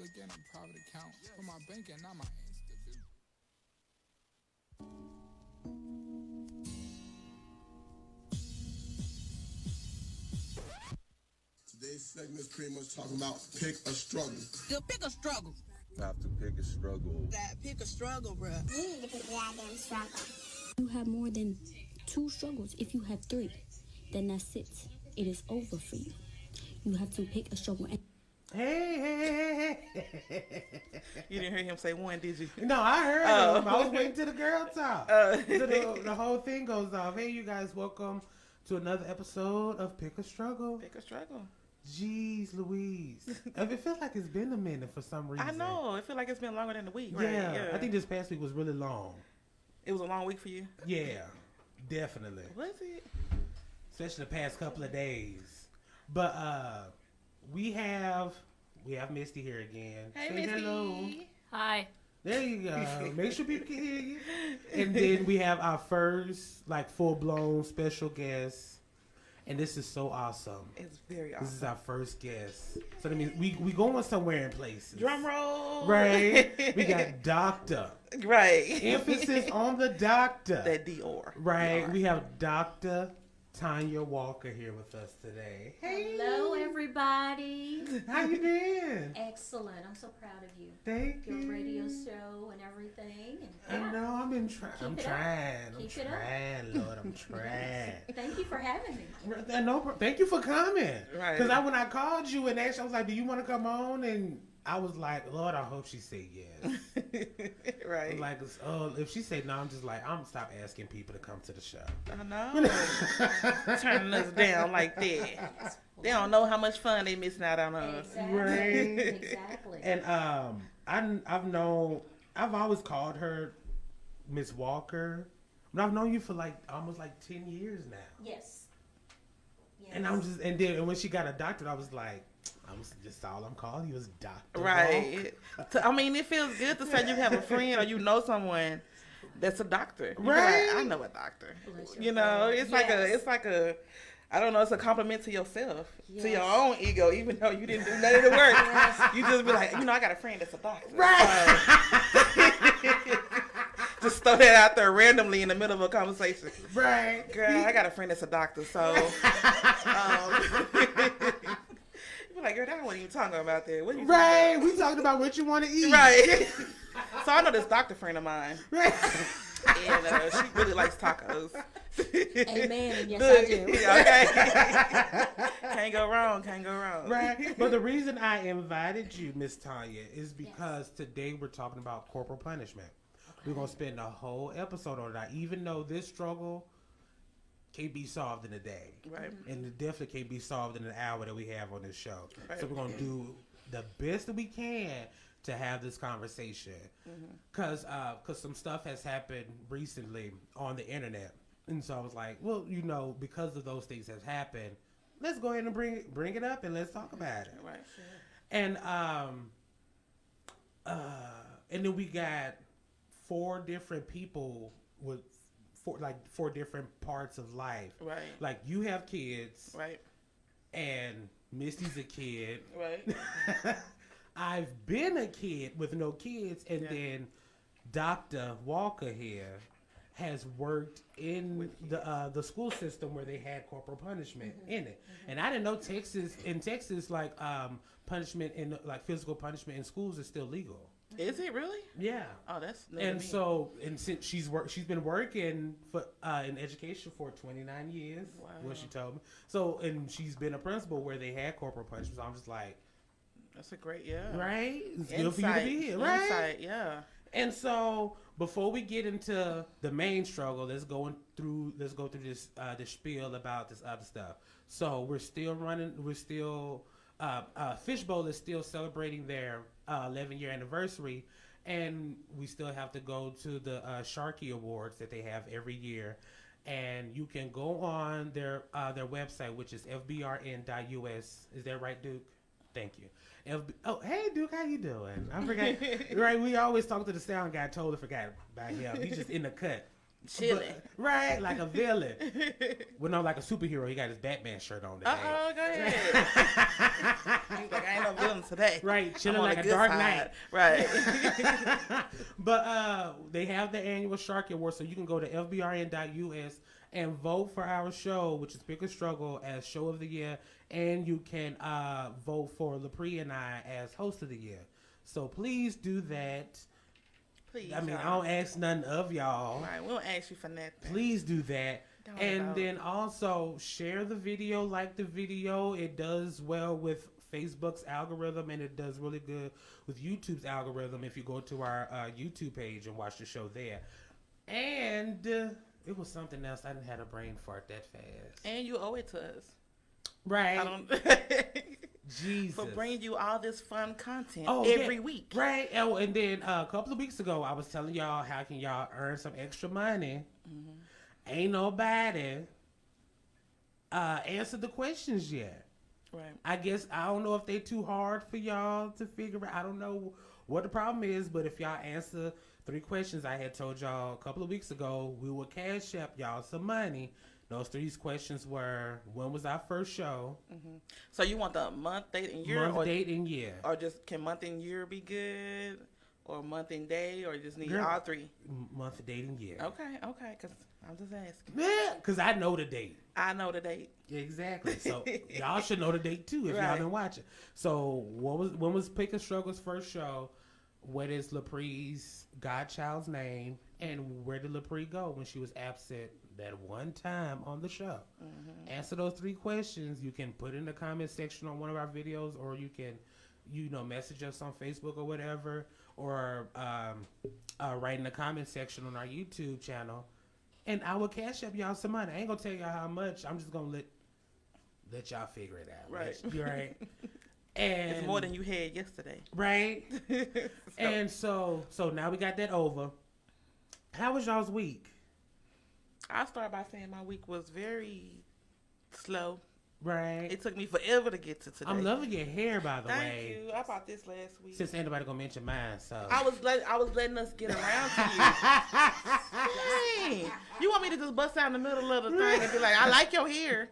public and a private account for my bank and not my Insta view. Today's segment is pretty much talking about pick a struggle. Pick a struggle. Have to pick a struggle. That pick a struggle, bruh. You need to pick the goddamn struggle. You have more than 2 struggles. If you have 3, then that's it. It is over for you. You have to pick a struggle. Hey. You didn't hear him say one, did you? No, I heard him. I was waiting till the girl talk. So the whole thing goes off. Hey, you guys, welcome to another episode of Pick a Struggle. Pick a struggle. Jeez Louise. It feels like it's been a minute for some reason. I know. It feels like it's been longer than a week, right? Yeah. I think this past week was really long. It was a long week for you? Yeah, definitely. Was it? Especially the past couple of days. But we have Misty here again. Hey, Say Misty. hello. Hi. There you go. Make sure people can hear you. And then we have our first, full-blown special guest. And this is so awesome. It's very awesome. This is our first guest. So that means we going somewhere in places. Drum roll. Right. We got Doctor. Right. Emphasis on the doctor. That Dior. Right. We have Dr. Tanya Walker here with us today. Hey. Hello, everybody. How you been? Excellent. I'm so proud of you. Thank Your you. radio show and everything. And I know. I've been trying. I'm trying. Keep it up. Lord. I'm trying. Thank you for having me. Thank you for coming. Right. Because when I called you and asked, I was like, "Do you want to come on?" And I was like, "Lord, I hope she said yes." Right. Like, if she said no, I'm just like, I'm gonna stop asking people to come to the show. I know. Turning us down like that. They don't know how much fun they missing out on us. Exactly. Right. Exactly. And I've always called her Miss Walker, but I've known you for almost 10 years now. Yes. And and when she got a doctorate, I was like, just all I'm calling you is Doctor. Right. I mean, it feels good to say you have a friend or you know someone that's a doctor. You Right. Like, I know a doctor. You know, it's like a, I don't know, it's a compliment to yourself, to your own ego, even though you didn't do none of the work. You just be like, I got a friend that's a doctor. Right. So, just throw that out there randomly in the middle of a conversation. Right. Girl, I got a friend that's a doctor, so you be like, girl, that wasn't even talking about that. What you Right. talking We talking about what you want to eat. about? Right. So I know this doctor friend of mine, Right. and she really likes tacos. Amen. And yes, I do. Okay. Can't go wrong. Can't go wrong. Right. But the reason I invited you, Miss Tanya, is because today we're talking about corporal punishment. Okay. We're going to spend a whole episode on that, even though this struggle can't be solved in a day. Right. And it definitely can't be solved in an hour that we have on this show. Right. So we're going to do the best that we can to have this conversation. Because some stuff has happened recently on the internet. And so I was like, well, because of those things has happened, let's go ahead and bring it up and let's talk about it. Right. And then we got 4 different people with 4 different parts of life. Right. Like you have kids. Right. And Misty's a kid. Right. I've been a kid with no kids, and then Dr. Walker here has worked in the school system where they had corporal punishment in it. And I didn't know Texas punishment in physical punishment in schools is still legal. Is it really? Yeah. Oh, that's since she's been working for in education for 29 years. Wow. What she told me. So and she's been a principal where they had corporal punishment. So I'm just like, that's a great right. It's good for you to be here, right? Insight, yeah. And so before we get into the main struggle, let's go through this spiel about this other stuff. So we're still Fishbowl is still celebrating their 11-year anniversary, and we still have to go to the Sharkey Awards that they have every year. And you can go on their website, which is fbrn.us. Is that right, Duke? Thank you. Hey, Duke, how you doing? I forgot. Right, we always talk to the sound guy. Totally forgot about him. He's just in the cut. chilling, right? Like a villain. Well, no, like a superhero. He got his Batman shirt on today. Go ahead. He's like, I ain't no villain today. Right, chilling I'm on like a the Dark good Knight. side. Right. But they have the annual Sharky Award, so you can go to fbrn.us and vote for our show, which is Pick a Struggle, as Show of the Year, and you can vote for LaPree and I as Host of the Year. So please do that. Please. I mean, I don't ask none of y'all. Right, we don't ask you for nothing. Please do that. Don't And about. then also share the video, like the video. It does well with Facebook's algorithm, and it does really good with YouTube's algorithm if you go to our YouTube page and watch the show there. And it was something else. I didn't have a brain fart that fast. And you owe it to us. Right. I don't. Jesus. For bringing you all this fun content every week. Right. Oh, and then a couple of weeks ago, I was telling y'all how can y'all earn some extra money. Mm-hmm. Ain't nobody answered the questions yet. Right. I guess I don't know if they too hard for y'all to figure out. I don't know what the problem is, but if y'all answer 3 questions I had told y'all a couple of weeks ago, we will cash up y'all some money. Those 3 questions were, when was our first show? Mm-hmm. So you want the month, date, and year? Month, date, and year. Or just, can month and year be good? Or month and day? Or you just need Girl, all 3? Month, date, and year. Okay, because I'm just asking. Yeah, because I know the date. I know the date. Exactly. So y'all should know the date too if y'all Right. been watching. So when was Pick a Struggle's first show? What is LaPree's godchild's name? And where did LaPree go when she was absent that one time on the show? Mm-hmm. Answer those 3 questions. You can put in the comment section on one of our videos, or you can, message us on Facebook or whatever, or write in the comment section on our YouTube channel. And I will cash up y'all some money. I ain't gonna tell y'all how much. I'm just gonna let y'all figure it out. Right. Right. And It's more than you had yesterday. Right. And so now we got that over. How was y'all's week? I'll start by saying my week was very slow. Right. It took me forever to get to today. I'm loving your hair, by the way. Thank you. I bought this last week. Since ain't nobody gonna mention mine, so I was letting us get around to you. Dang. You want me to just bust out in the middle of the thing and be like, I like your hair.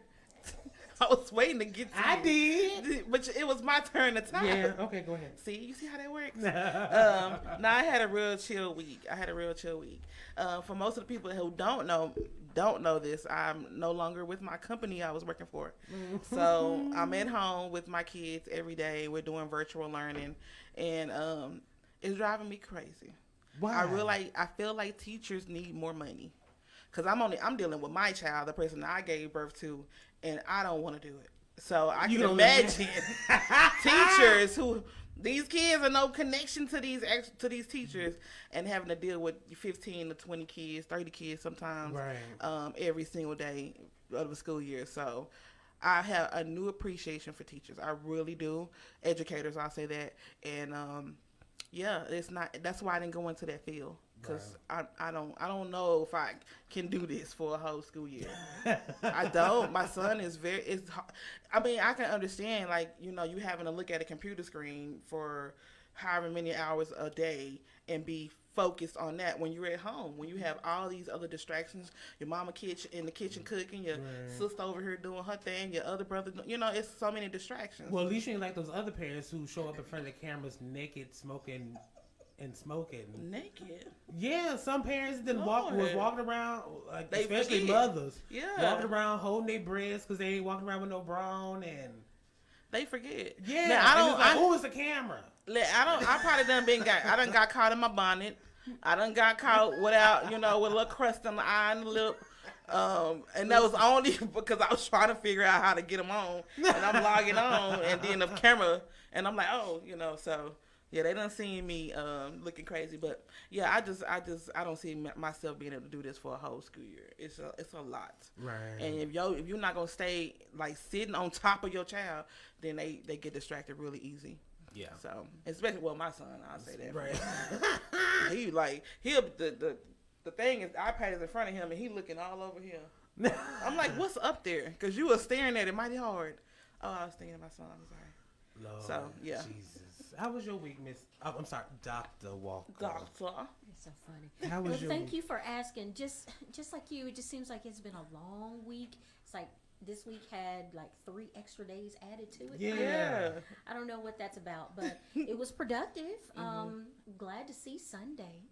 I was waiting to get to I you. did. But it was my turn to talk. Yeah. Okay. Go ahead. See, you see how that works? Now I had a real chill week. For most of the people who don't know this, I'm no longer with my company I was working for. So I'm at home with my kids every day. We're doing virtual learning, and it's driving me crazy. Why? I feel like teachers need more money, because I'm dealing with my child, the person that I gave birth to, and I don't want to do it. So I can imagine teachers who, these kids are no connection to these teachers, and having to deal with 15 to 20 kids, 30 kids sometimes, right. Every single day of the school year. So I have a new appreciation for teachers. I really do. Educators, I'll say that. And that's why I didn't go into that field. Because right. I don't know if I can do this for a whole school year. I don't. My son is I can understand, like, you having to look at a computer screen for however many hours a day and be focused on that when you're at home. When you have all these other distractions, your mama in the kitchen cooking, your sister over here doing her thing, your other brother, it's so many distractions. Well, at least you ain't like those other parents who show up in front of the cameras naked, smoking. Naked? Yeah, some parents was walking around, like, especially mothers. Yeah. Walking around holding their breasts because they ain't walking around with no bra on, and they forget. Yeah. Now, who is the camera? I probably done got caught in my bonnet. I done got caught without, with a little crust on the eye and the lip. And that was only because I was trying to figure out how to get them on, and I'm logging on, and then the camera, and I'm like, so. Yeah, they done seen me looking crazy, but yeah, I don't see myself being able to do this for a whole school year. It's a lot, right? And if you're not gonna stay like sitting on top of your child, then they get distracted really easy. Yeah. So especially my son, I'll say that. Right. The thing is, the iPad is in front of him and he looking all over here. I'm like, what's up there? Because you were staring at it mighty hard. Oh, I was thinking of my son. I'm sorry. Lord so yeah. Jesus. How was your week, Miss? Oh, I'm sorry, Dr. Walker. Doctor. It's so funny. How was Well, your thank week? you for asking. Just like you, it just seems like it's been a long week. It's like this week had like 3 extra days added to it. Yeah. I don't know what that's about, but it was productive. Glad to see Sunday,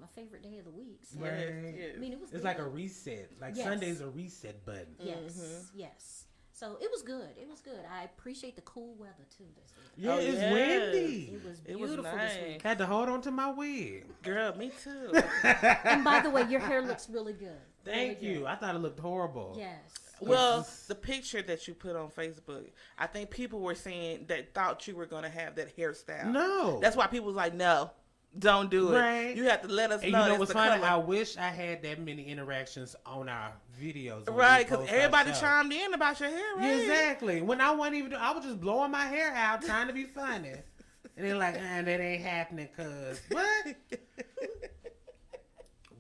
my favorite day of the week. So, Right. Yes. I mean, it was. It's good. like a reset. Like Yes. Sunday's a reset button. Yes, yes. So it was good. It was good. I appreciate the cool weather too this week. Yeah, Oh, it's yes. windy. It was It was beautiful this nice. week. Had to hold on to my wig. Girl, me too. And by the way, your hair looks really good. Thank Really you. good. I thought it looked horrible. Yes. Well, the picture that you put on Facebook, I think people were saying that thought you were going to have that hairstyle. No. That's why people was like, no, don't do it. Right. You have to let us And know. you know that's what's the funny? color. I wish I had that many interactions on our videos. when we Right, because post our everybody stuff. chimed in about your hair, right? Yeah, exactly. When I wasn't even, I was just blowing my hair out trying to be funny. And they're like, that ain't happening, cuz. What?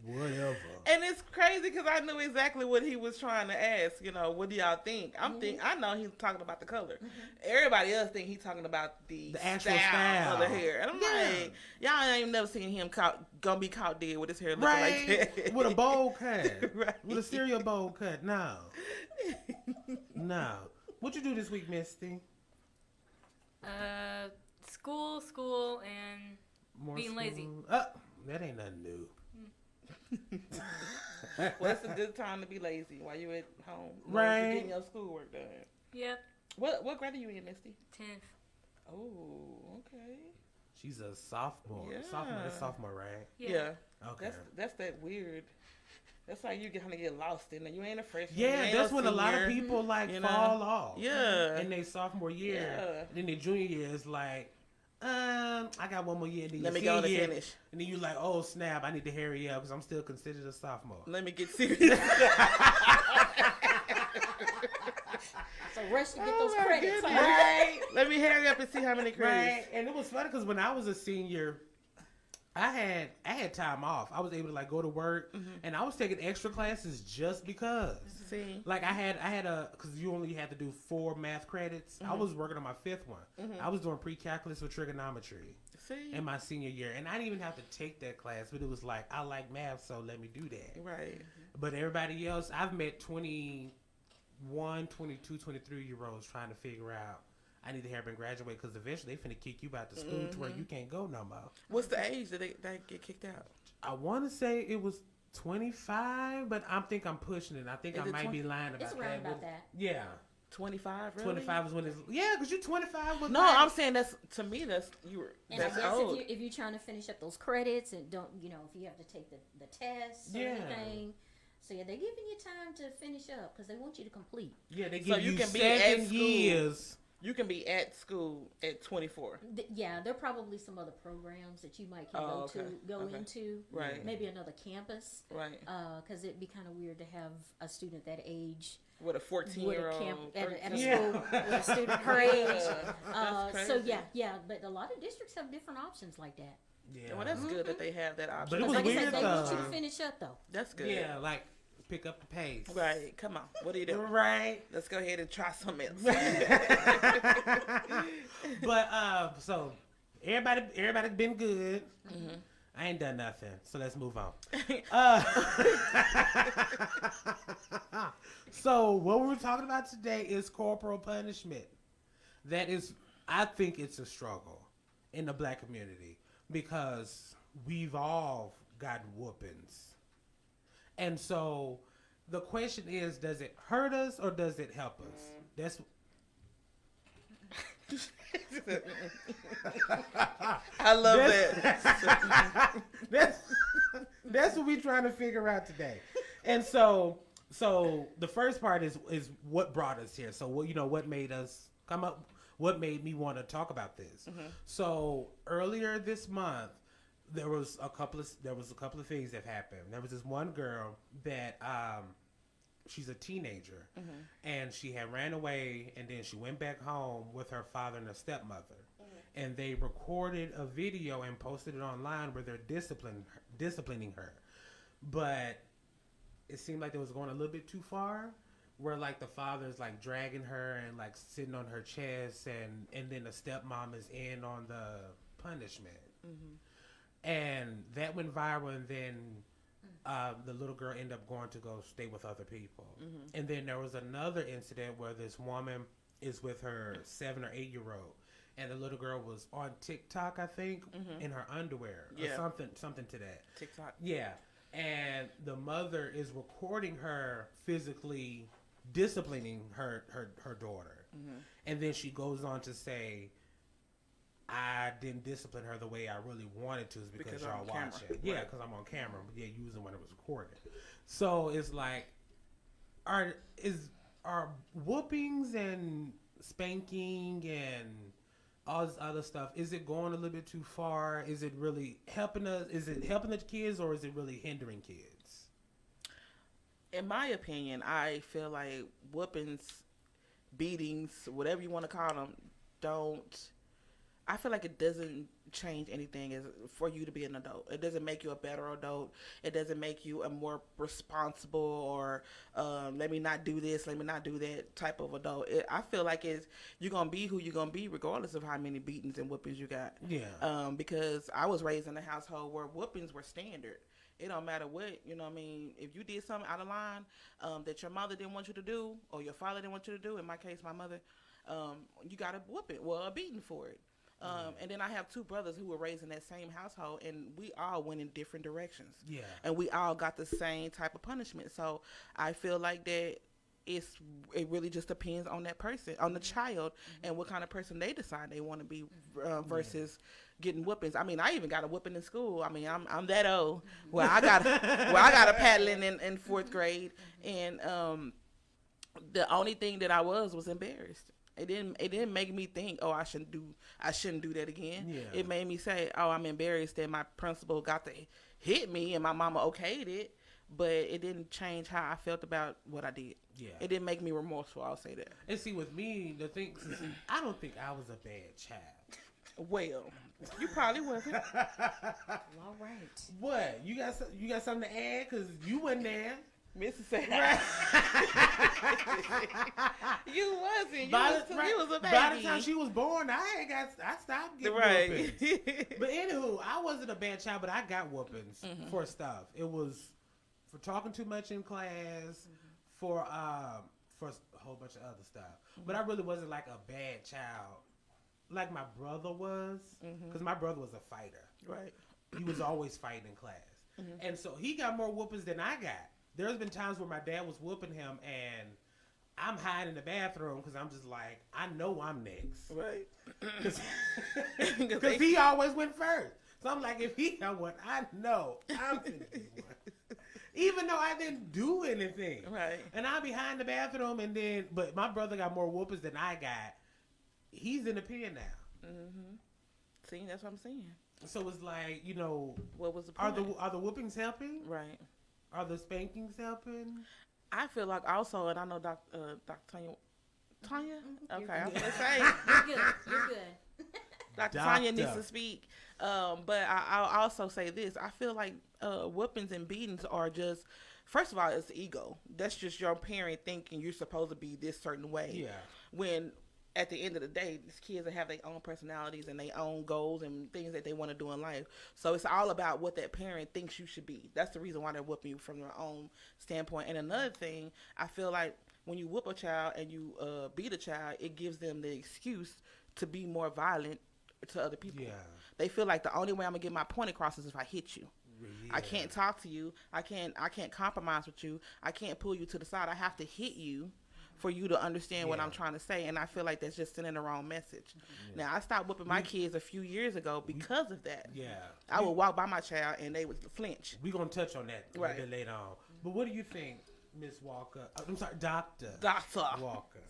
Whatever. And it's crazy because I knew exactly what he was trying to ask. You know, what do y'all think? I know he's talking about the color. Everybody else think he's talking about the actual style of the style. hair. And I'm like, y'all ain't never seen him gonna be caught dead with his hair looking Right? like that. With a bowl cut. Right. With a cereal bowl cut. No. No. What you do this week, Misty? School, and More being lazy. Oh, that ain't nothing new. Well, it's a good time to be lazy while you're at home. Right. You're getting your schoolwork done. Yep, What grade are you in, Misty? 10th. Oh, okay. She's a sophomore. Yeah. Sophomore, right? Yeah. Okay. That's that weird. That's like you kind of get lost in it. You ain't a freshman. Yeah, you ain't that's no when a lot of senior, people like you know? fall off. Yeah. In their sophomore year. Yeah. Then their junior year is like, I got one more year. And then Let your me go and senior year, finish. And then you like, oh snap, I need to hurry up because I'm still considered a sophomore. Let me get serious. So rush to get Oh those my credits. goodness. Huh? Right. Let me hurry up and see how many credits. Right. And it was funny because when I was a senior, I had time off. I was able to like go to work, and I was taking extra classes just because. See. Like I had because you only had to do 4 math credits. I was working on my 5th one. I was doing pre-calculus with trigonometry See. in my senior year, and I didn't even have to take that class. But it was like I like math, so let me do that. Right. But everybody else, I've met 21, 22, 23-year-olds trying to figure out. I need to hurry up and graduate because eventually they finna kick you out to school to where you can't go no more. What's the age that they get kicked out? I want to say it was 25, but I think I'm pushing it. I think Is I it might be lying about It's that. around about but- that. Yeah. 25, really? 25 is when it's... Yeah, because you're 25 with... No, I'm saying that's, to me, that's And that's I guess old. if you're trying to finish up those credits and don't, if you have to take the tests or Yeah. anything. So yeah, they're giving you time to finish up because they want you to complete. Yeah, they So give you you can be 7 at school. years. You can be at school at 24. Yeah, there are probably some other programs that you might can Oh, okay. go Okay. into. Right. Maybe another campus. Right. Because it'd be kind of weird to have a student that age With a with a 14-year-old. at a Yeah. school with a student her age. That's So crazy. yeah, but a lot of districts have different options like that. Yeah. Well, that's good that they have that option. But it was Like I weird said, they want you though. to finish up though. That's good. Yeah, like, pick up the pace. Right. Come on. What are you doing? Right. Let's go ahead and try something else. But, so, everybody been good. I ain't done nothing, so let's move on. So what we're talking about today is corporal punishment. That is, I think it's a struggle in the black community because we've all gotten whoopings. And so the question is, does it hurt us or does it help us? That's I love that. that's what we're trying to figure out today. And so the first part is what brought us here. So what made us come up, what made me want to talk about this. So earlier this month there was a couple of things that happened. There was this one girl that she's a teenager, and she had ran away, and then she went back home with her father and her stepmother, and they recorded a video and posted it online where they're disciplining her, but it seemed like they was going a little bit too far where like the father's like dragging her and like sitting on her chest, and then the stepmom is in on the punishment, and that went viral, and then the little girl ended up going to go stay with other people, and then there was another incident where this woman is with her 7 or 8 year old, and the little girl was on TikTok, I think, in her underwear or something to that. TikTok. Yeah. And the mother is recording her physically disciplining her daughter. And then she goes on to say, I didn't discipline her the way I really wanted to because y'all watching. Yeah, because I'm on camera. Yeah, using when it was recorded. So it's like, are whoopings and spanking and all this other stuff, is it going a little bit too far? Is it really helping us? Is it helping the kids, or is it really hindering kids? In my opinion, I feel like whoopings, beatings, whatever you want to call them, I feel like it doesn't change anything for you to be an adult. It doesn't make you a better adult. It doesn't make you a more responsible or let me not do this, let me not do that type of adult. I feel like you're going to be who you're going to be regardless of how many beatings and whoopings you got. Yeah. Because I was raised in a household where whoopings were standard. It don't matter what, you know what I mean, if you did something out of line that your mother didn't want you to do or your father didn't want you to do, in my case, my mother, you got a whooping, a beating for it. And then I have 2 brothers who were raised in that same household, and we all went in different directions. Yeah. And we all got the same type of punishment. So I feel like that it really just depends on that person, on the child, and what kind of person they decide they want to be versus getting whoopings. I mean, I even got a whooping in school. I mean, I'm that old. Well, I got a paddling in 4th grade, and the only thing that I was embarrassed. It didn't make me think, oh, I shouldn't do that again. Yeah. It made me say, oh, I'm embarrassed that my principal got to hit me and my mama okayed it, but it didn't change how I felt about what I did. Yeah. It didn't make me remorseful, I'll say that. And see, with me, the thing, I don't think I was a bad child. Well, you probably wasn't. All right. What? You got something to add? Because you wasn't there. Mrs. Say you wasn't. You was a baby. By the time she was born, I stopped getting whoopings. But anywho, I wasn't a bad child, but I got whoopings for stuff. It was for talking too much in class, for a whole bunch of other stuff. But I really wasn't like a bad child, like my brother was, because my brother was a fighter. Right. He was always fighting in class, and so he got more whoopings than I got. There's been times where my dad was whooping him, and I'm hiding in the bathroom because I'm just like, I know I'm next. Right. Because he always went first. So I'm like, if he got one, I know I'm going to get one. Even though I didn't do anything. Right. And I'll be hiding in the bathroom, and then, but my brother got more whoopings than I got. He's in the pen now. See, that's what I'm saying. So it's like, what was the point? Are the whoopings helping? Right. Are the spankings helping? I feel like also, and I know Dr. Tanya? Okay, I'm going to say. You're good. Dr. Tanya needs to speak. But I'll also say this. I feel like whoopings and beatings are just, first of all, it's ego. That's just your parent thinking you're supposed to be this certain way. Yeah. When at the end of the day, these kids have their own personalities and their own goals and things that they want to do in life. So it's all about what that parent thinks you should be. That's the reason why they're whooping you from their own standpoint. And another thing, I feel like when you whoop a child and you beat a child, it gives them the excuse to be more violent to other people. Yeah. They feel like the only way I'm gonna get my point across is if I hit you. Yeah. I can't talk to you. I can't compromise with you. I can't pull you to the side. I have to hit you for you to understand what I'm trying to say. And I feel like that's just sending the wrong message. Yeah. Now, I stopped whooping my kids a few years ago because of that. Yeah. I would walk by my child and they would flinch. We're going to touch on that a bit later on. But what do you think, Miss Walker? I'm sorry, Dr. Walker.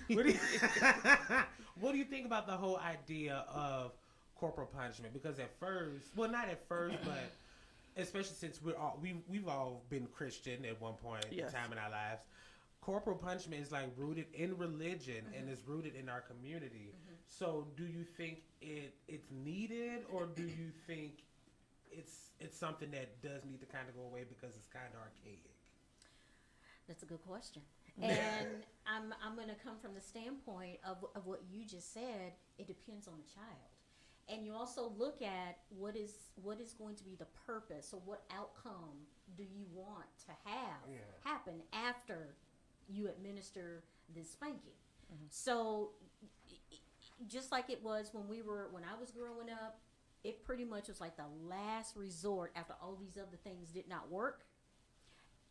What do you think about the whole idea of corporal punishment? Because at first, well, not at first, but especially since we've all been Christian at one point in time in our lives, corporal punishment is like rooted in religion and is rooted in our community. So do you think it's needed, or do you think it's something that does need to kind of go away because it's kind of archaic? That's a good question. And I'm going to come from the standpoint of what you just said. It depends on the child. And you also look at what is going to be the purpose, or what outcome do you want to have happen after you administer this spanking. So just like it was when I was growing up, it pretty much was like the last resort after all these other things did not work.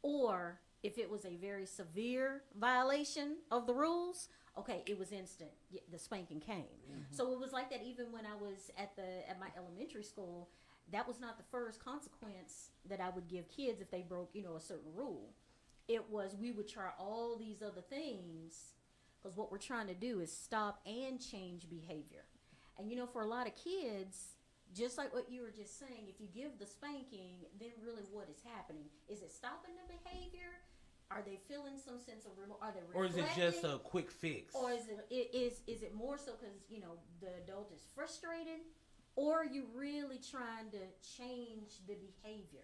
Or if it was a very severe violation of the rules, okay, it was instant. The spanking came. So it was like that even when I was at my elementary school. That was not the first consequence that I would give kids if they broke, a certain rule. It was we would try all these other things, because what we're trying to do is stop and change behavior. And for a lot of kids, just like what you were just saying, if you give the spanking, then really what is happening? Is it stopping the behavior? Are they feeling some sense of are they reflecting? Or is it just a quick fix? Or is it more so because the adult is frustrated, or are you really trying to change the behavior?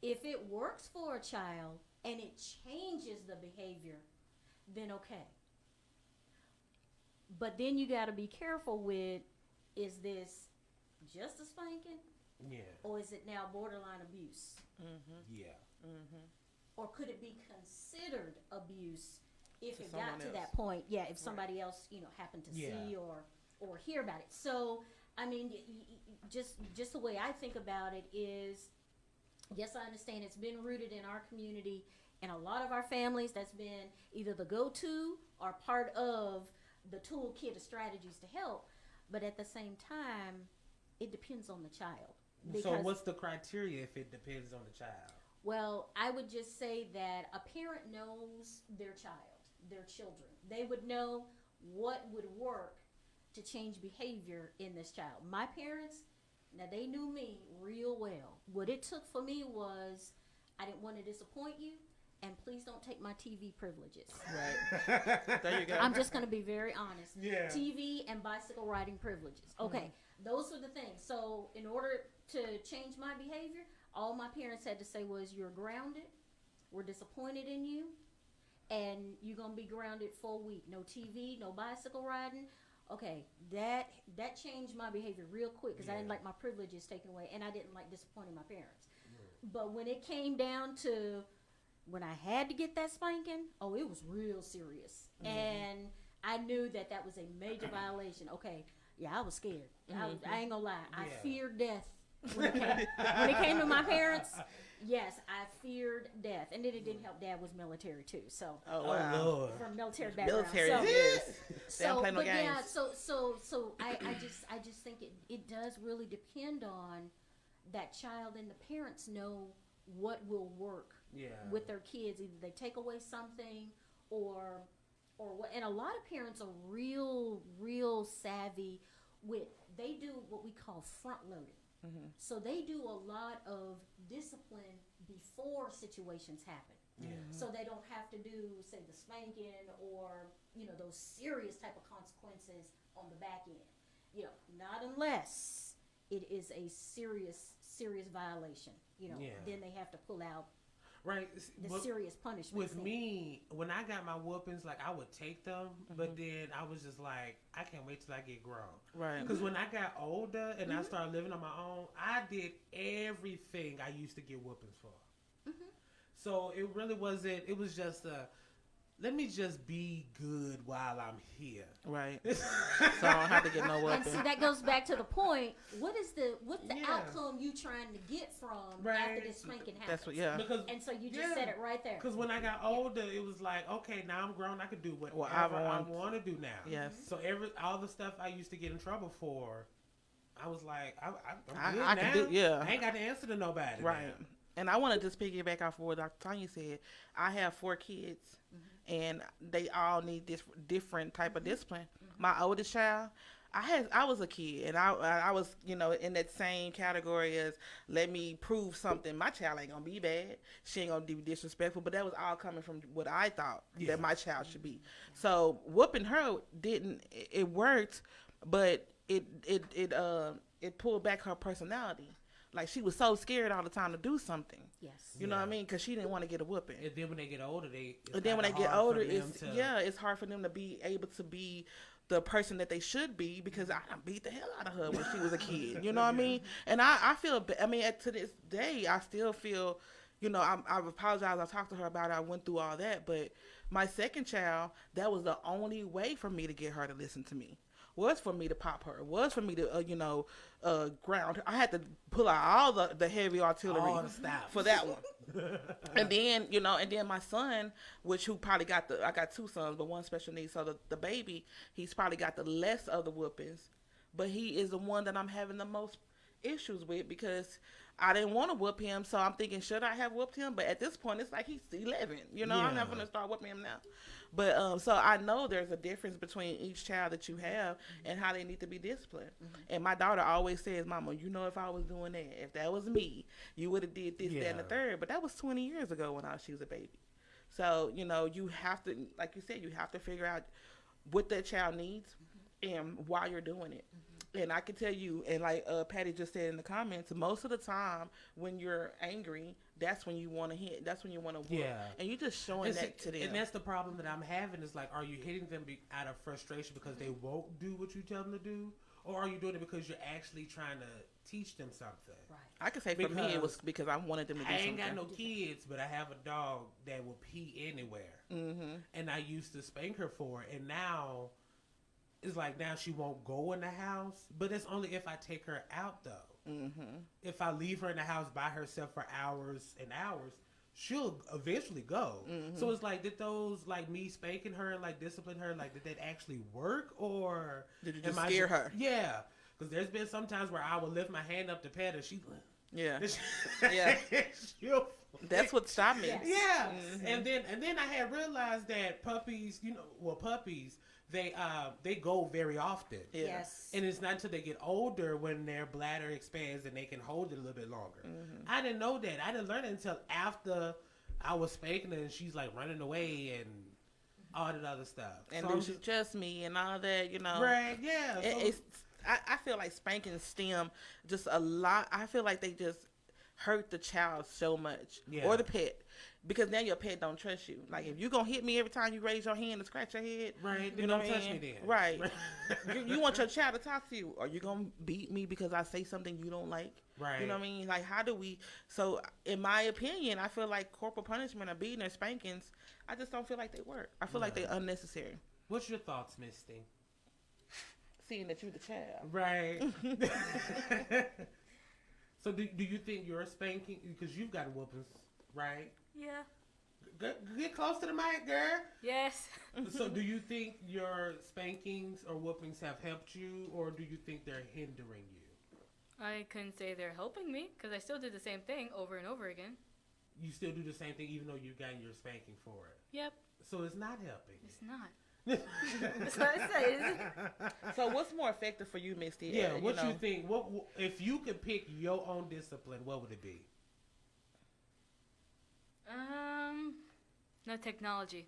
If it works for a child and it changes the behavior, then okay. But then you got to be careful with, is this just a spanking? Yeah. Or is it now borderline abuse? Yeah. Or could it be considered abuse if it got someone to else. that point? Yeah, if somebody else, happened to see or hear about it. So, I mean, just the way I think about it is, yes, I understand it's been rooted in our community, and a lot of our families, that's been either the go-to or part of the toolkit of strategies to help. But at the same time, it depends on the child. So what's the criteria if it depends on the child? Well, I would just say that a parent knows their child, their children. They would know what would work to change behavior in this child. My parents, now they knew me real well. What it took for me was, I didn't want to disappoint you, and please don't take my TV privileges. Right. There you go. I'm just going to be very honest. Yeah. TV and bicycle riding privileges. Okay, those are the things. So in order to change my behavior, all my parents had to say was, you're grounded, we're disappointed in you, and you're going to be grounded for a week. No TV, no bicycle riding. Okay, that changed my behavior real quick, because I didn't like my privileges taken away, and I didn't like disappointing my parents. But when it came down to when I had to get that spanking, it was real serious. And I knew that was a major violation. Okay, I was scared. I ain't gonna lie. I feared death. When it came to my parents, yes, I feared death. And then it didn't help. Dad was military too, so Lord. from military background. Military, so, yes. They don't play no but games. yeah, so I just think it does really depend on that child, and the parents know what will work with their kids. Either they take away something or what. And a lot of parents are real savvy with, they do what we call front loading. So they do a lot of discipline before situations happen. So they don't have to do, say, the spanking or those serious type of consequences on the back end. Not unless it is a serious violation. Then they have to pull out the serious punishment. With me, when I got my whoopings, like, I would take them, but then I was just like, I can't wait till I get grown. Right. Because when I got older and I started living on my own, I did everything I used to get whoopings for. So it really wasn't, it was just let me just be good while I'm here. Right. So I don't have to get no weapon. And see, that goes back to the point. What's the outcome you trying to get from after this spanking happens? That's what, Because, And so you just said it right there. Because when I got older, it was like, okay, now I'm grown. I could do whatever I want to do now. Yes. So all the stuff I used to get in trouble for, I was like, I'm good I now. can do, I ain't got to answer to nobody. Right. Now. And I want to just piggyback off of what Dr. Tanya said. I have 4 kids, and they all need this different type of discipline. My oldest child, I was a kid, and I was, in that same category as, let me prove something. My child ain't gonna be bad. She ain't gonna be disrespectful. But that was all coming from what I thought that my child should be. So whooping her it worked, but it pulled back her personality. Like she was so scared all the time to do something. Yes. You know what I mean? Because she didn't want to get a whooping. And then when they get older, it's hard for them to be able to be the person that they should be, because I done beat the hell out of her when she was a kid. You know what I mean? And I feel, I mean, to this day, I still feel, you know, I've apologized. I talked to her about it. I went through all that. But my second child, that was the only way for me to get her to listen to me. Was for me to pop her. Was for me to, ground her. I had to pull out all the heavy artillery for that one. And then, and then my son, who probably I got two sons, but one special needs. So the baby, he's probably got the less of the whoopings, but he is the one that I'm having the most issues with, because I didn't want to whoop him. So I'm thinking, should I have whooped him? But at this point, it's like he's 11. I'm not going to start whooping him now. But so I know there's a difference between each child that you have and how they need to be disciplined. And my daughter always says, Mama, if I was doing that, if that was me, you would have did this, that, and the third. But that was 20 years ago when she was a baby. So, you have to, like you said, you have to figure out what that child needs and why you're doing it. And I can tell you, and like Patty just said in the comments, most of the time when you're angry, that's when you want to hit. That's when you want to whoop. Yeah. And you're just showing that to them. And that's the problem that I'm having is, like, are you hitting them out of frustration because they won't do what you tell them to do? Or are you doing it because you're actually trying to teach them something? Right. I can say for me it was because I wanted them to do something. I ain't got no kids, but I have a dog that will pee anywhere. Mm-hmm. And I used to spank her for it. And now... it's like now she won't go in the house, but it's only if I take her out, though. Mm-hmm. If I leave her in the house by herself for hours and hours, she'll eventually go. Mm-hmm. So it's like, did those, like, me spanking her and, like, discipline her, like, did that actually work? Or did you just scare her? Yeah. Because there's been some times where I would lift my hand up to pet her. She... yeah. Yeah. That's what stopped me. Yeah. Mm-hmm. And then I had realized that puppies, puppies... they go very often. Yes. And it's not until they get older when their bladder expands and they can hold it a little bit longer. Mm-hmm. I didn't know that. I didn't learn it until after I was spanking her and she's like running away and all that other stuff. And so she trusts me and all that, Right, yeah. I feel like spankings stem just a lot. I feel like they just hurt the child so much. Yeah. Or the pet. Because now your pet don't trust you. Like, if you gonna hit me every time you raise your hand and scratch your head, right? Then don't touch me then. Right. you want your child to talk to you, or you gonna beat me because I say something you don't like, right? You know what I mean? Like, how do we? So, in my opinion, I feel like corporal punishment or beating or spankings, I just don't feel like they work. I feel like they're unnecessary. What's your thoughts, Misty? Seeing that you're the child, right? So, do you think you're spanking because you've got whoopings, right? Yeah. Get close to the mic, girl. Yes. So do you think your spankings or whoopings have helped you, or do you think they're hindering you? I couldn't say they're helping me because I still did the same thing over and over again. You still do the same thing even though you've gotten your spanking for it? Yep. So it's not helping. It's not. That's what I say. So what's more effective for you, Misty? Yeah, what you think? What if you could pick your own discipline, what would it be? No technology.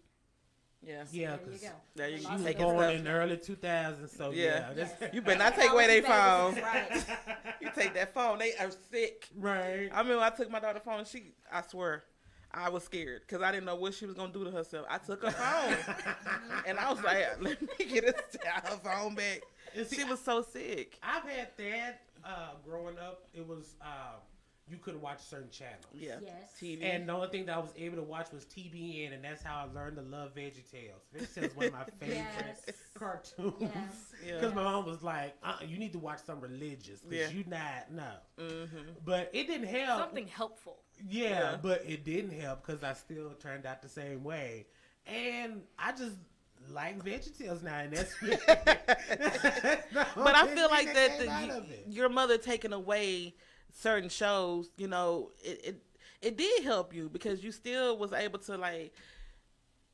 Yeah. Yeah, because there you she go. was born in the early 2000s, so yeah. You better not take away their phone. Right. You take that phone, they are sick. Right. I mean, when I took my daughter's phone, I swear, I was scared because I didn't know what she was going to do to herself. I took her phone, and I was like, let me get her phone back. She was so sick. I've had that growing up. It was... you couldn't watch certain channels. Yeah. Yes. TV. And the only thing that I was able to watch was TBN, and that's how I learned to love VeggieTales. VeggieTales is one of my favorite cartoons. Because my mom was like, you need to watch some religious, because you not, no. Mm-hmm. But it didn't help. Something helpful. Yeah, but it didn't help, because I still turned out the same way. And I just... like VeggieTales now, and that's but I feel like that your mother taking away certain shows, it did help you because you still was able to, like,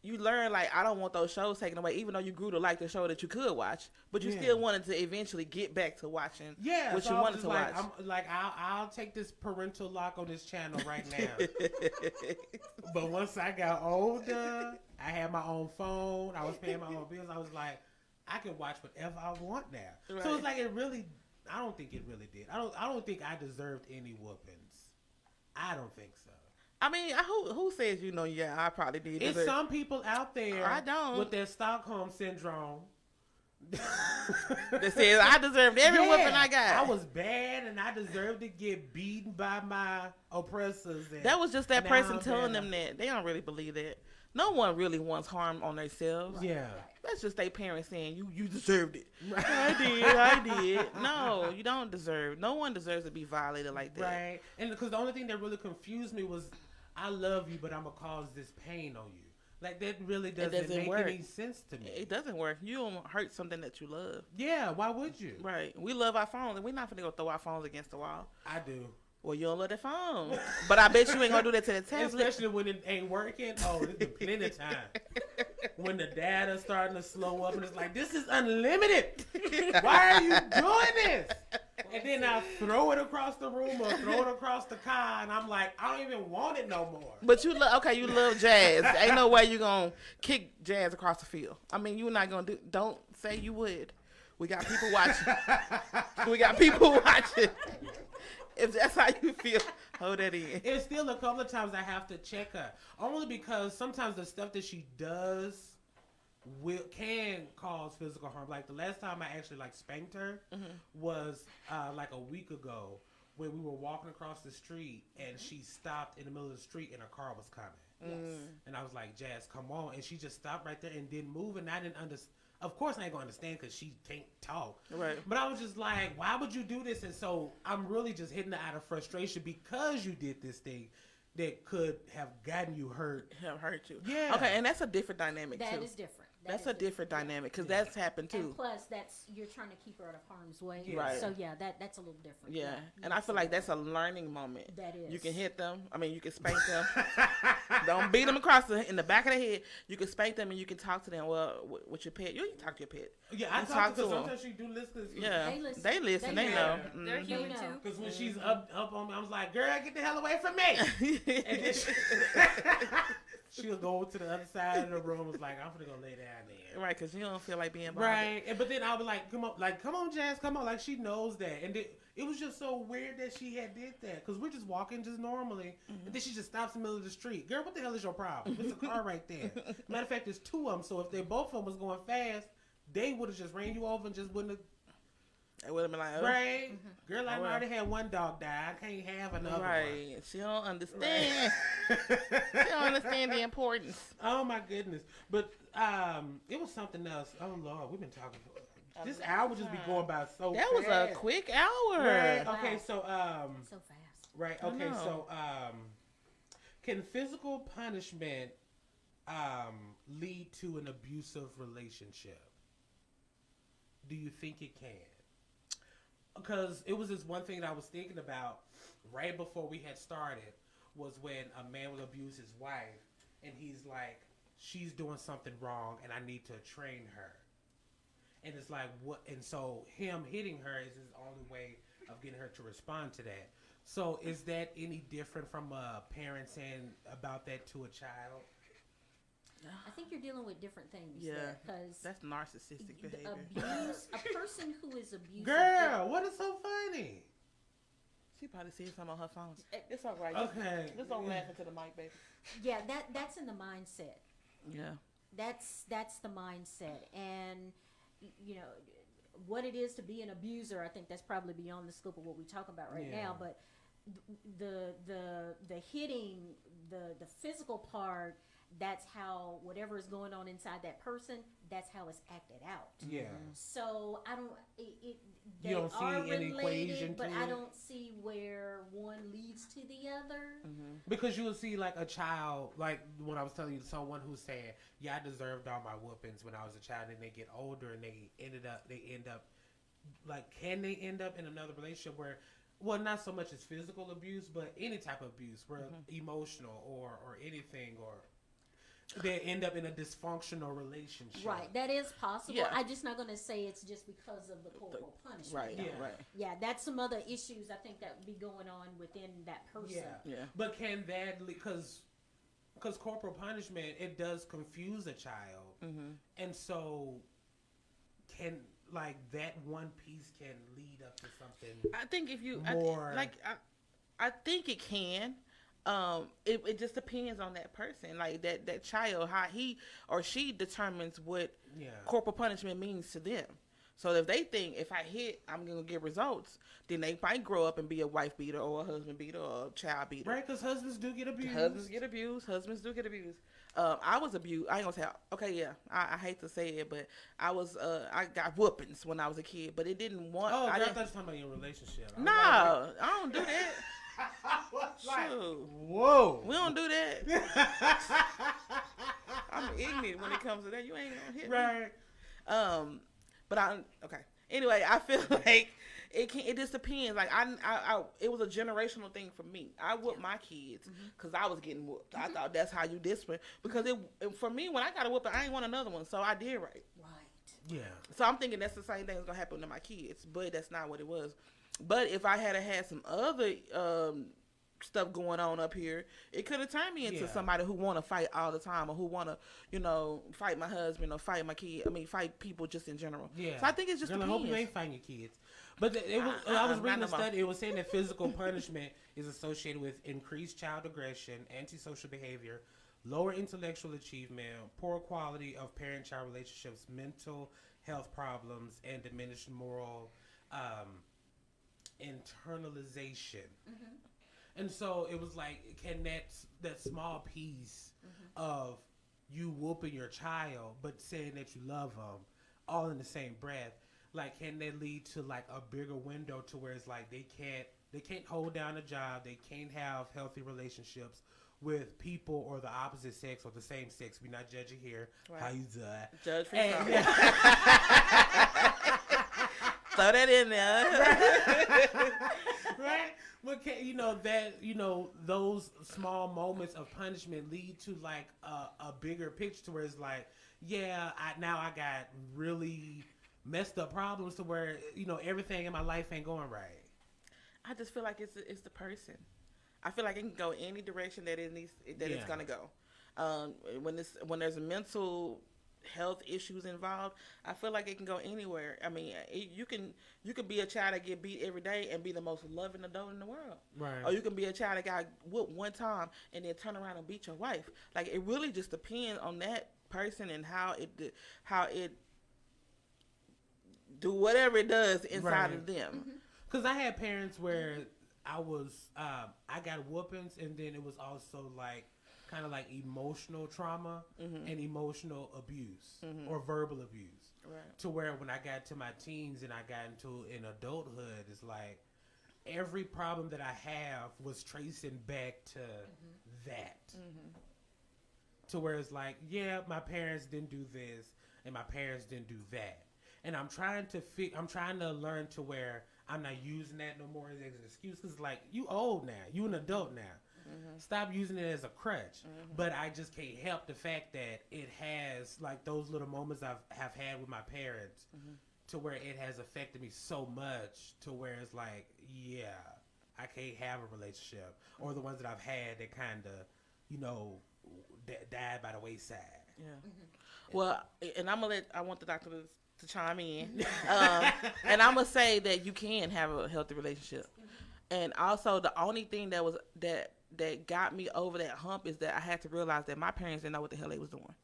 you learn, like, I don't want those shows taken away, even though you grew to like the show that you could watch, but you still wanted to eventually get back to watching what you wanted to watch. I'm like, I'll take this parental lock on this channel right now. But once I got older, I had my own phone, I was paying my own bills, I was like, I can watch whatever I want now. Right. So it's like, it really don't think it really did. I don't think I deserved any whoopings. I don't think so. I mean, who says yeah, I probably did. It's some people out there I don't. with their Stockholm syndrome. That says I deserved every whooping I got. I was bad and I deserved to get beaten by my oppressors. That was just that person telling them that. They don't really believe that. No one really wants harm on themselves. Yeah. That's just their parents saying, you deserved it. Right. I did. No, you don't deserve. No one deserves to be violated like that. Right. And because the only thing that really confused me was, I love you, but I'm going to cause this pain on you. Like, that really doesn't make any sense to me. It doesn't work. You don't hurt something that you love. Yeah, why would you? Right. We love our phones, and we're not going to go throw our phones against the wall. I do. Well, you don't love that phone. But I bet you ain't going to do that to the tablet. Especially when it ain't working. Oh, there's been plenty of time. When the data's starting to slow up, and it's like, this is unlimited. Why are you doing this? And then I throw it across the room or throw it across the car, and I'm like, I don't even want it no more. But you love jazz. Ain't no way you gonna kick jazz across the field. I mean, you're not gonna don't say you would. We got people watching. If that's how you feel, hold that in. It's still a couple of times I have to check her. Only because sometimes the stuff that she does can cause physical harm. Like the last time I actually spanked her was like a week ago when we were walking across the street and she stopped in the middle of the street and her car was coming. Yes. And I was like, Jazz, come on. And she just stopped right there and didn't move, and I didn't understand. Of course I ain't gonna understand because she can't talk. Right. But I was just like, why would you do this? And so I'm really just hitting her out of frustration because you did this thing that could have gotten you hurt. Have hurt you. Yeah. Okay, and that's a different dynamic too. That is different. That's a different dynamic because that's happened too. And plus, you're trying to keep her out of harm's way. Yeah. Right. So yeah, that's a little different. Yeah, and I feel like that's a learning moment. That is. You can hit them. I mean, you can spank them. Don't beat them across in the back of the head. You can spank them and you can talk to them. Well, with your pet, you can talk to your pet. Yeah, I talk to them. Sometimes she do listen. Yeah, they listen. They know. They're human too. Because when she's up on me, I was like, "Girl, get the hell away from me!" And then she'll go to the other side of the room. Was like, "I'm gonna go lay down there." Right, because you don't feel like being bothered. Right, but then I was like, "Come on, Jazz, come on!" Like she knows that, and it was just so weird that she had did that because we're just walking just normally, and then she just stops in the middle of the street. Girl, what the hell is your problem? There's a car right there. Matter of fact, there's two of them. So if they both of them was going fast, they would have just ran you over and just wouldn't have. They would have been like, right, girl, I already had one dog die. I can't have another right. one. She don't understand. She don't understand the importance. Oh my goodness! But it was something else. Oh Lord, we've been talking for. This hour just be going by so fast. That was a quick hour. Right. Okay, so so fast. Right. Okay, so can physical punishment lead to an abusive relationship? Do you think it can? Because it was this one thing that I was thinking about right before we had started was when a man will abuse his wife and he's like, she's doing something wrong and I need to train her. And it's like, what? And so him hitting her is his only way of getting her to respond to that. So is that any different from a parent saying about that to a child? I think you're dealing with different things. Yeah, because that's narcissistic behavior. A person who is abusive. Girl, what is so funny? She probably sees something on her phone. It's all right. Okay. Just don't laugh into the mic, baby. Yeah, that's in the mindset. Yeah. That's the mindset, and what it is to be an abuser. I think that's probably beyond the scope of what we're talking about right now. But the hitting, the physical part. That's how whatever is going on inside that person. That's how it's acted out. Yeah. So I don't. They you don't see are any related, equation but to I it? don't see where one leads to the other. Mm-hmm. Like you will see like a child, like when I was telling you, someone who's saying, "Yeah, I deserved all my whoopings when I was a child," and they get older and they end up like, can they end up in another relationship where? Well, not so much as physical abuse, but any type of abuse, where emotional or anything, or they end up in a dysfunctional relationship. Right, that is possible. Yeah. I'm just not going to say it's just because of the corporal punishment. Right, though. yeah, right. Yeah, that's some other issues I think that would be going on within that person. Yeah. But can that, because corporal punishment, it does confuse a child, and so can like that one piece can lead up to something? I think if you more I think it can. It just depends on that person, like that child, how he or she determines what corporal punishment means to them. So if they think if I hit, I'm gonna get results, then they might grow up and be a wife beater or a husband beater or a child beater. Right, because husbands do get abused. Husbands do get abused. I was abused. I ain't gonna say okay, yeah. I hate to say it, but I got whoopings when I was a kid, but it didn't want. Oh, I thought didn't. you were talking about your relationship. No, I don't do that. Like, Shoot. whoa. We don't do that. I'm ignorant when it comes to that. You ain't gonna hit me. But okay. Anyway, I feel like it just depends. Like it was a generational thing for me. I whooped my kids because I was getting whooped. I thought that's how you discipline. Because for me, when I got a whooping, I ain't want another one, so I did right. Yeah. So I'm thinking that's the same thing that's gonna happen to my kids, but that's not what it was. But if I had some other stuff going on up here, it could have turned me into somebody who want to fight all the time, or who want to, fight my husband or fight my kid. I mean, fight people just in general. Yeah. So I think it's just depends. I hope you ain't fighting your kids. But I was reading a study. It was saying that physical punishment is associated with increased child aggression, antisocial behavior, lower intellectual achievement, poor quality of parent-child relationships, mental health problems, and diminished moral internalization. And so it was like, can that small piece of you whooping your child but saying that you love them all in the same breath, like, can that lead to like a bigger window to where it's like they can't hold down a job, they can't have healthy relationships with people or the opposite sex or the same sex. We're not judging here. Right. How you judge for throw that in there. Right? But those small moments of punishment lead to like a bigger picture where it's like, I got really messed up problems to where, everything in my life ain't going right. I just feel like it's the person. I feel like it can go any direction that it's gonna go. When there's a mental health issues involved, I feel like it can go anywhere. I mean, you could be a child that get beat every day and be the most loving adult in the world, right? Or you can be a child that got whooped one time and then turn around and beat your wife. Like, it really just depends on that person and how it do whatever it does inside of them. Because I had parents where I got whoopings, and then it was also like kind of like emotional trauma and emotional abuse or verbal abuse. Right. To where when I got to my teens and I got into an adulthood, it's like every problem that I have was tracing back to that. To where it's like, my parents didn't do this and my parents didn't do that. And I'm trying to learn to where I'm not using that no more as an excuse, because like, you old now, you an adult now. Stop using it as a crutch. But I just can't help the fact that it has like those little moments I have had with my parents to where it has affected me so much to where it's like, I can't have a relationship, or the ones that I've had that kind of, died by the wayside. Yeah. Well, and I want the doctor to chime in. And I'm going to say that you can have a healthy relationship. And also the only thing that got me over that hump is that I had to realize that my parents didn't know what the hell they was doing.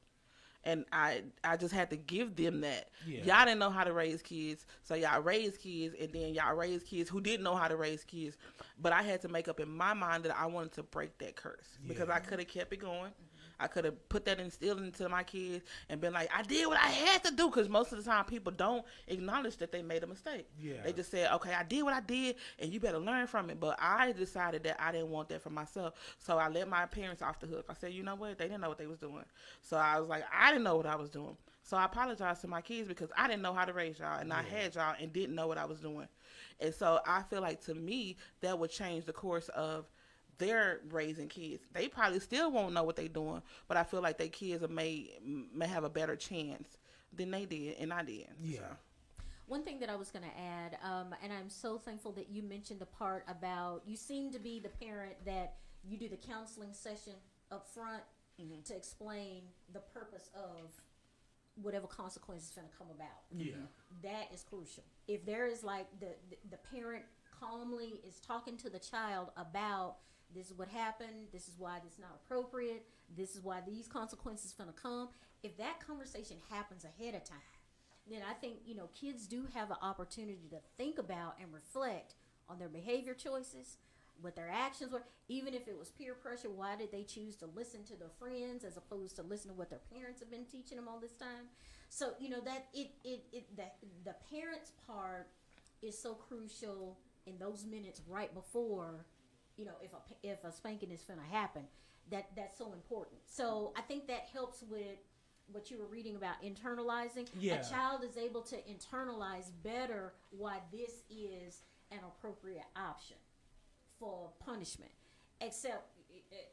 And I just had to give them that. Yeah. Y'all didn't know how to raise kids, so y'all raised kids, and then y'all raised kids who didn't know how to raise kids. But I had to make up in my mind that I wanted to break that curse, because I could have kept it going. I could have put that instilled into my kids and been like, I did what I had to do, because most of the time people don't acknowledge that they made a mistake. Yeah. They just said, okay, I did what I did, and you better learn from it. But I decided that I didn't want that for myself, so I let my parents off the hook. I said, you know what? They didn't know what they was doing. So I was like, I didn't know what I was doing. So I apologized to my kids because I didn't know how to raise y'all, and I had y'all and didn't know what I was doing. And so I feel like, to me, that would change the course of they're raising kids. They probably still won't know what they're doing, but I feel like their kids may have a better chance than they did, and I did. Yeah. So. One thing that I was going to add, and I'm so thankful that you mentioned the part about, you seem to be the parent that you do the counseling session up front to explain the purpose of whatever consequence is going to come about. Yeah. That is crucial. If there is like the parent calmly is talking to the child about this is what happened, this is why this is not appropriate, this is why these consequences are going to come. If that conversation happens ahead of time, then I think, kids do have an opportunity to think about and reflect on their behavior choices, what their actions were. Even if it was peer pressure, why did they choose to listen to their friends as opposed to listen to what their parents have been teaching them all this time? So, that the parents' part is so crucial in those minutes right before, if a spanking is finna happen. That's so important. So I think that helps with what you were reading about internalizing. Yeah. A child is able to internalize better why this is an appropriate option for punishment, except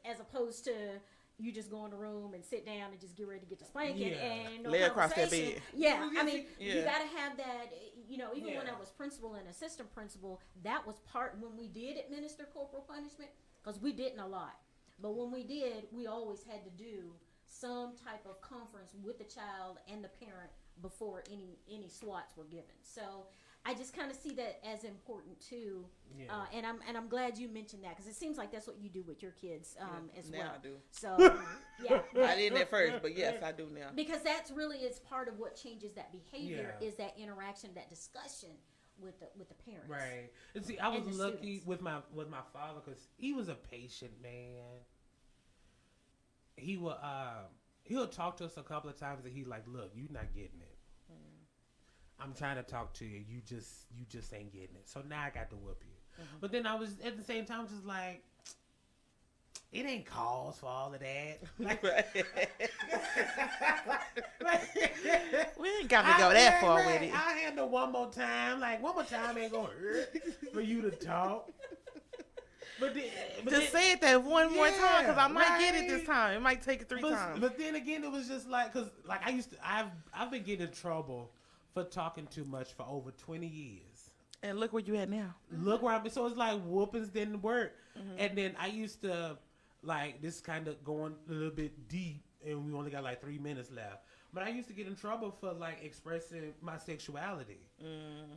as opposed to you just go in the room and sit down and just get ready to get to spanking and no lay across that conversation. bed. Yeah, I mean, you got to have that. Even when Yeah. I was principal and assistant principal, that was part when we did administer corporal punishment, because we didn't a lot, but when we did, we always had to do some type of conference with the child and the parent before any swats were given. So I just kind of see that as important too. Yeah. And I'm glad you mentioned that, because it seems like that's what you do with your kids as now well. I do. So yeah, I didn't at first, but yes, I do now. because that's really is part of what changes that behavior Yeah. is that interaction, that discussion with the parents. Right. And see, I was And the lucky students. with my father because he was a patient man. He will he'll talk to us a couple of times and he's like, "Look, you're not getting it. I'm trying to talk to you. You just ain't getting it. So now I got to whoop you." But then I was at the same time just like, it ain't cause for all of that. Like, We ain't got to go that far with it. I handle one more time. Like, one more time ain't gonna hurt for you to talk. But Just say it that one more time, because I might get it right. this time. It might take it three times. But then again, it was just like, because like I've been getting in trouble for talking too much for over 20 years. And look where you at now. Look where I'm. So it's like whoopings didn't work, and then I used to like this kind of going a little bit deep, and we only got like 3 minutes left. But I used to get in trouble for like expressing my sexuality,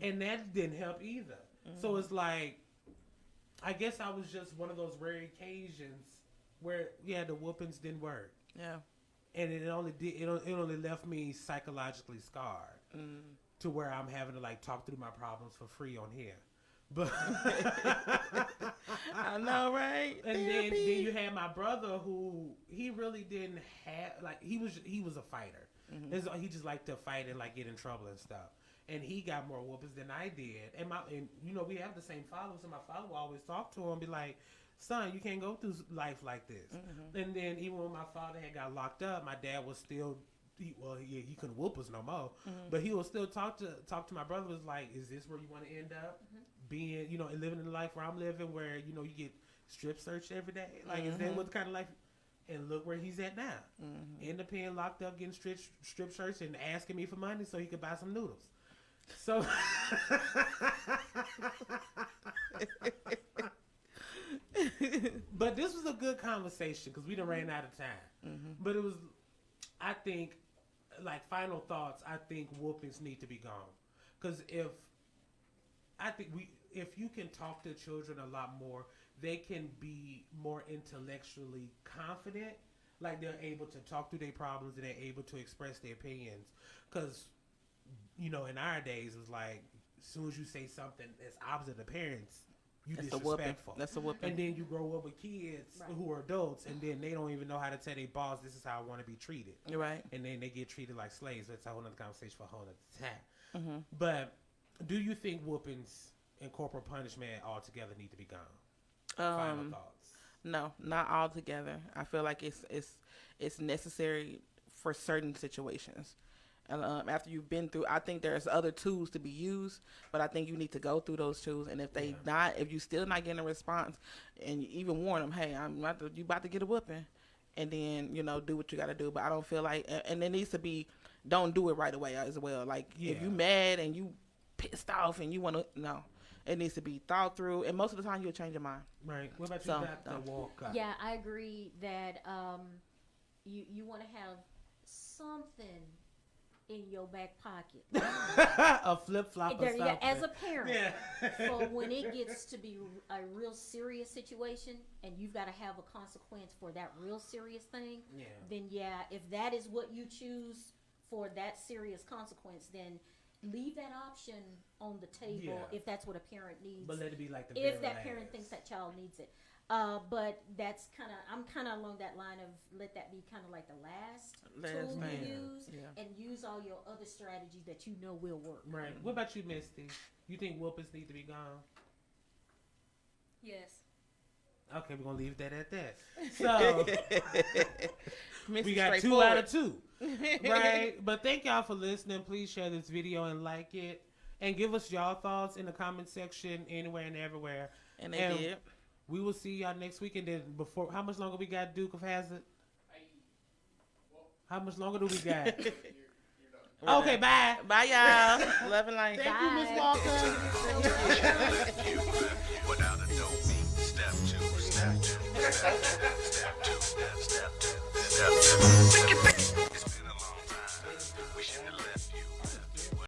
and that didn't help either. So it's like, I guess I was just one of those rare occasions where the whoopings didn't work, Yeah. and it only left me psychologically scarred to where I'm having to like talk through my problems for free on here. But I know, right? and then you had my brother who he really didn't have like he was a fighter. He just liked to fight and like get in trouble and stuff. And he got more whoopings than I did. And we have the same father, so my father will always talk to him and be like, "Son, you can't go through life like this." And then even when my father had got locked up, my dad was still he couldn't whoop us no more. But he will still talk to my brother. Was like, "Is this where you want to end up? Being, and living in the life where I'm living, where you get strip searched every day? Like, is that what kind of life?" And look where he's at now. In the pen, locked up, getting strip searched and asking me for money so he could buy some noodles. So, but this was a good conversation because we done ran out of time. But it was, I think, like final thoughts. I think whoopings need to be gone because if you can talk to children a lot more, they can be more intellectually confident. Like they're able to talk through their problems and they're able to express their opinions. Because, in our days, it was like, as soon as you say something that's opposite of parents, you disrespectful. That's a whooping. And then you grow up with kids who are adults, and then they don't even know how to tell their boss, "This is how I want to be treated." Right. And then they get treated like slaves. That's a whole other conversation for a whole other time. But do you think whoopings and corporal punishment altogether need to be gone? Final thoughts. No, not altogether. I feel like it's necessary for certain situations. And after you've been through, I think there's other tools to be used, but I think you need to go through those tools. And if you still not getting a response, and you even warn them, "Hey, you about to get a whooping," and then do what you got to do. But I don't feel like, and it needs to be, don't do it right away as well. Like if you mad and you pissed off and you want to, no. It needs to be thought through, and most of the time you'll change your mind. Right. What about you, Dr. Walker? Yeah, I agree that you want to have something in your back pocket. A flip flop or There you go. something. As a parent, Yeah. for when it gets to be a real serious situation and you've got to have a consequence for that real serious thing, Yeah. then yeah, if that is what you choose for that serious consequence, then leave that option on the table Yeah. if that's what a parent needs. But let it be like the if very that last. parent thinks that child needs it. But that's I'm kind of along that line of let that be kind of like the last tool thing. you use, Yeah. and use all your other strategies that you know will work. Right. What about you, Misty? You think whoopings need to be gone? Yes. Okay, we're gonna leave that at that. So Mr. we got 2 Straightforward. out of 2, right? But thank y'all for listening. Please share this video and like it, and give us y'all thoughts in the comment section anywhere and everywhere. And they did. We will see y'all next week. And then before, how much longer we got, Duke of Hazard? How much longer do we got? Okay, bye. Bye, y'all. Love and light. Thank you, Miss Walker. Without a dope beat, step 2, step 2.